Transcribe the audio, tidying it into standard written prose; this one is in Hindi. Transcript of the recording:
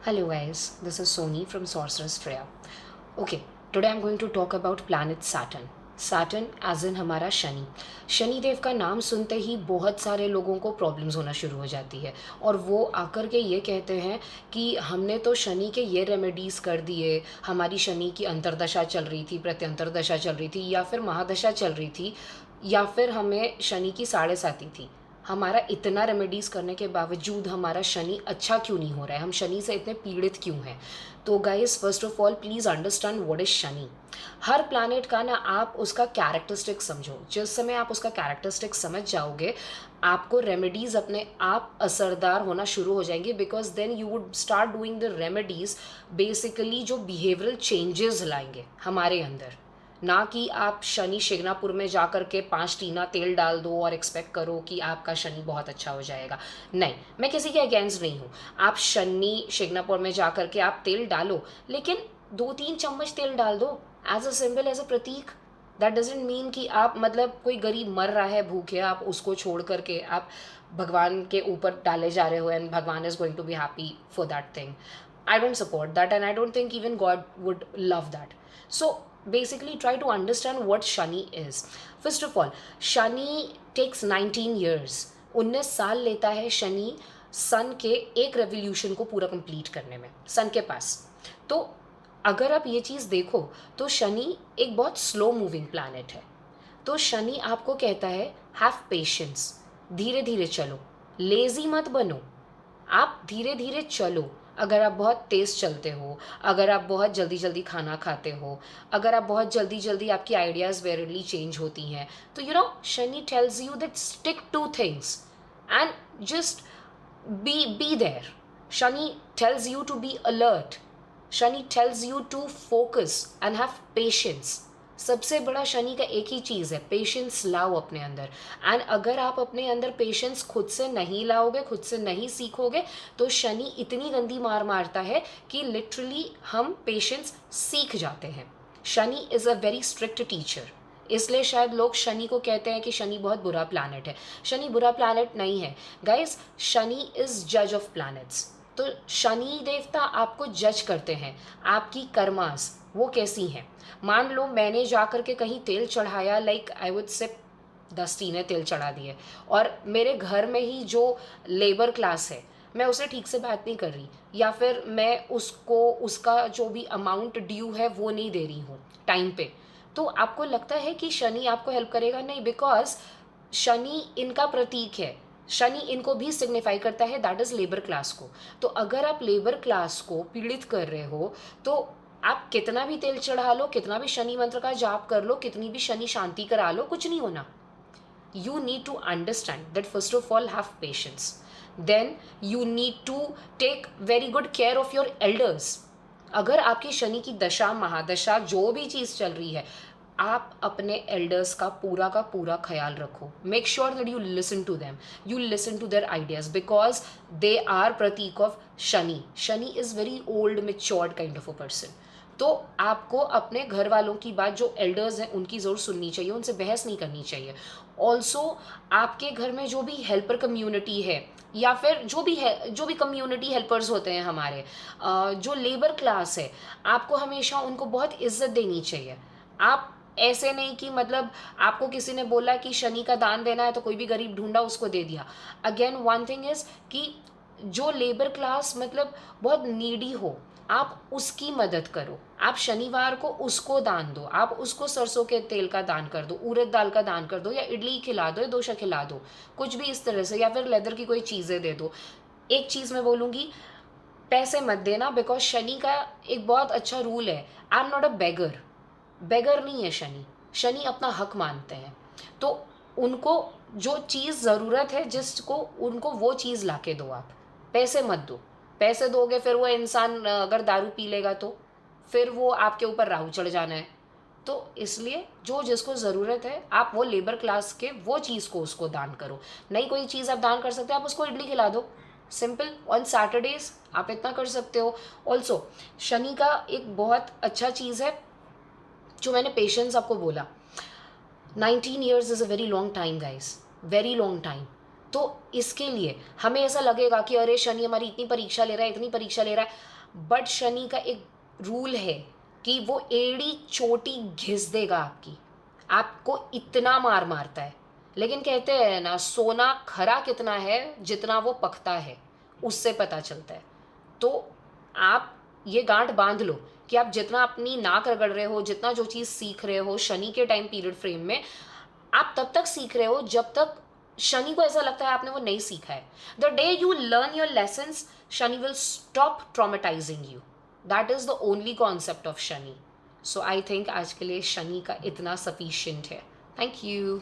Hello guys, this is Sony from Sorceress Freya. Okay, today I'm going to talk about planet Saturn. Saturn as in हमारा शनि। शनि देव का नाम सुनते ही बहुत सारे लोगों को प्रॉब्लम्स होना शुरू हो जाती है और वो आकर के ये कहते हैं कि हमने तो शनि के ये रेमेडीज़ कर दिए, हमारी शनि की अंतर्दशा चल रही थी, प्रत्यंतरदशा चल रही थी या फिर महादशा चल रही थी या फिर हमें शनि की साढ़े साती थी। हमारा इतना रेमेडीज़ करने के बावजूद हमारा शनि अच्छा क्यों नहीं हो रहा है, हम शनि से इतने पीड़ित क्यों हैं। तो guys first of all please understand what is Shani. Her planet का ना आप उसका कैरेक्टरिस्टिक समझो। जिस समय आप उसका कैरेक्टरिस्टिक समझ जाओगे आपको रेमेडीज़ अपने आप असरदार होना शुरू हो जाएंगे, because then you would start doing the remedies basically जो बिहेवियरल चेंजेस लाएंगे हमारे अंदर। ना कि आप शनि शिग्नापुर में जा कर के 5 टीना तेल डाल दो और एक्सपेक्ट करो कि आपका शनि बहुत अच्छा हो जाएगा। नहीं, मैं किसी के अगेंस्ट नहीं हूँ। आप शनि शिग्नापुर में जा कर के आप तेल डालो, लेकिन 2-3 चम्मच तेल डाल दो as a symbol, as a प्रतीक। दैट डजेंट मीन कि आप मतलब कोई गरीब मर रहा है भूखे, आप उसको छोड़ करके आप भगवान के ऊपर डाले जा रहे हो एंड भगवान is going to be happy for that thing. I don't support that, and I don't think even God would love that. So basically, try to understand what Shani is. First of all, Shani takes 19 years. 19 साल लेता है शनि सन के एक रेवोल्यूशन को पूरा कंप्लीट करने में, सन के पास। तो अगर आप ये चीज़ देखो तो शनि एक बहुत स्लो मूविंग प्लैनेट है। तो शनि आपको कहता है हैव पेशेंस, धीरे धीरे चलो, लेजी मत बनो, आप धीरे धीरे चलो। अगर आप बहुत तेज़ चलते हो, अगर आप बहुत जल्दी जल्दी खाना खाते हो, अगर आप बहुत जल्दी जल्दी आपकी आइडियाज़ वेरिडली चेंज होती हैं, तो Shani tells you that stick to things and just be there. Shani tells you to be alert. Shani tells you to focus and have patience. सबसे बड़ा शनि का एक ही चीज़ है, पेशेंस लाओ अपने अंदर। एंड अगर आप अपने अंदर पेशेंस खुद से नहीं लाओगे, खुद से नहीं सीखोगे, तो शनि इतनी गंदी मार मारता है कि लिटरली हम पेशेंस सीख जाते हैं। Shani is a very strict teacher, इसलिए शायद लोग शनि को कहते हैं कि शनि बहुत बुरा प्लैनेट है। शनि बुरा प्लैनेट नहीं है गाइस, शनि इज़ जज ऑफ प्लैनेट्स। तो शनि देवता आपको जज करते हैं, आपकी कर्मास वो कैसी हैं। मान लो मैंने जा कर के कहीं तेल चढ़ाया, लाइक आई वुड से 10 टीने तेल चढ़ा दिए, और मेरे घर में ही जो लेबर क्लास है मैं उसे ठीक से बात नहीं कर रही, या फिर मैं उसको उसका जो भी अमाउंट ड्यू है वो नहीं दे रही हूँ टाइम पे, तो आपको लगता है कि शनि आपको हेल्प करेगा? नहीं, बिकॉज शनि इनका प्रतीक है। शनि इनको भी सिग्निफाई करता है, दैट इज़ लेबर क्लास को। तो अगर आप लेबर क्लास को पीड़ित कर रहे हो तो आप कितना भी तेल चढ़ा लो, कितना भी शनि मंत्र का जाप कर लो, कितनी भी शनि शांति करा लो, कुछ नहीं होना। You need to understand that first of all have patience, then you need to take very good care of your elders. अगर आपकी शनि की दशा महादशा जो भी चीज़ चल रही है, आप अपने एल्डर्स का पूरा ख्याल रखो। Make sure that you listen to them, you listen to their ideas, because they are प्रतीक of Shani. Shani is very old matured kind of a person. तो आपको अपने घर वालों की बात, जो एल्डर्स हैं उनकी ज़रूर सुननी चाहिए, उनसे बहस नहीं करनी चाहिए। ऑल्सो आपके घर में जो भी हेल्पर कम्युनिटी है, या फिर जो भी कम्युनिटी हेल्पर्स होते हैं हमारे, जो लेबर क्लास है, आपको हमेशा उनको बहुत इज्जत देनी चाहिए। आप ऐसे नहीं कि मतलब आपको किसी ने बोला कि शनि का दान देना है तो कोई भी गरीब ढूंढा उसको दे दिया। अगेन वन थिंग इज़ कि जो लेबर क्लास मतलब बहुत नीडी हो, आप उसकी मदद करो। आप शनिवार को उसको दान दो, आप उसको सरसों के तेल का दान कर दो, उड़द दाल का दान कर दो, या इडली खिला दो, या डोसा खिला दो, कुछ भी इस तरह से, या फिर लेदर की कोई चीज़ें दे दो। एक चीज़ मैं बोलूँगी, पैसे मत देना, बिकॉज शनि का एक बहुत अच्छा रूल है, आई एम नॉट अ बेगर। बेगर नहीं है शनि, शनि अपना हक मानते हैं। तो उनको जो चीज़ ज़रूरत है जिसको, उनको वो चीज़ ला के दो। आप पैसे मत दो। पैसे दोगे फिर वो इंसान अगर दारू पी लेगा तो फिर वो आपके ऊपर राहु चढ़ जाना है। तो इसलिए जो जिसको ज़रूरत है आप वो लेबर क्लास के वो चीज़ को उसको दान करो। नहीं कोई चीज़ आप दान कर सकते हो, आप उसको इडली खिला दो, सिंपल। ऑन सैटरडेज आप इतना कर सकते हो। ऑल्सो शनि का एक बहुत अच्छा चीज़ है जो मैंने पेशेंस आपको बोला, 19 years is a very long time guys, very long time. तो इसके लिए हमें ऐसा लगेगा कि अरे शनि हमारी इतनी परीक्षा ले रहा है, इतनी परीक्षा ले रहा है, बट शनि का एक रूल है कि वो एड़ी चोटी घिस देगा आपकी, आपको इतना मार मारता है। लेकिन कहते हैं ना, सोना खरा कितना है, जितना वो पकता है उससे पता चलता है। तो आप ये गांठ बांध लो कि आप जितना अपनी नाक रगड़ रहे हो, जितना जो चीज़ सीख रहे हो शनि के टाइम पीरियड फ्रेम में, आप तब तक सीख रहे हो जब तक शनि को ऐसा लगता है आपने वो नहीं सीखा है। The day you learn your lessons, Shani will stop traumatising you. That is the only concept of Shani. So I think आज के लिए शनि का इतना सफिशियंट है। Thank you.